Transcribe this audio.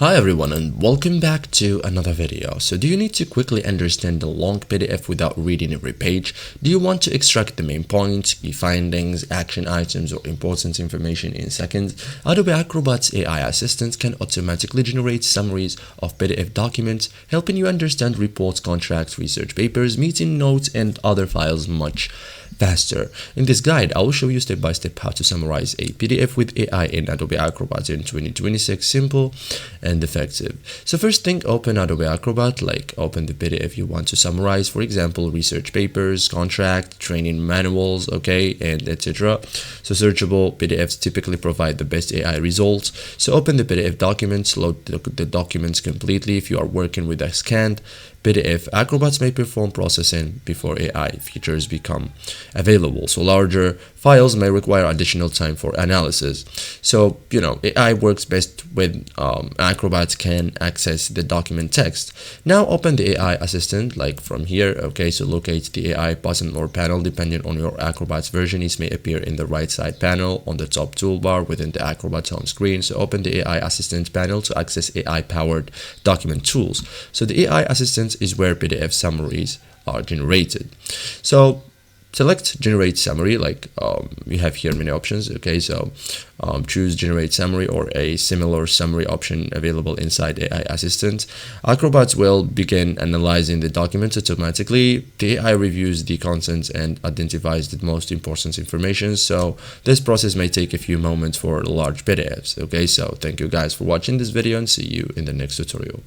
Hi everyone and welcome back to another video. So do you need to quickly understand the long PDF without reading every page? Do you want to extract the main points, key findings, action items, or important information in seconds? Adobe Acrobat's AI assistant can automatically generate summaries of PDF documents, helping you understand reports, contracts, research papers, meeting notes, and other files much faster. In this guide, I will show you step by step how to summarize a PDF with AI in Adobe Acrobat in 2026, simple and effective. So first thing, open Adobe Acrobat, open the PDF you want to summarize, for example, research papers, contract, training manuals, okay, and etc. So searchable PDFs typically provide the best AI results. So open the PDF documents, load the documents completely. If you are working with a scanned PDF, Acrobats may perform processing before AI features become available. So larger files may require additional time for analysis. So, AI works best when Acrobat can access the document text. Now open the AI assistant, from here, okay, so locate the AI button or panel depending on your Acrobat's version. It may appear in the right side panel on the top toolbar within the Acrobat home screen. So open the AI assistant panel to access AI-powered document tools. So the AI assistant is where PDF summaries are generated. So select generate summary, we have here many options, okay, so choose generate summary or a similar summary option available inside AI assistant. Acrobat will begin analyzing the documents automatically. The AI reviews the content and identifies the most important information, so this process may take a few moments for large PDFs. Okay, so thank you guys for watching this video and see you in the next tutorial.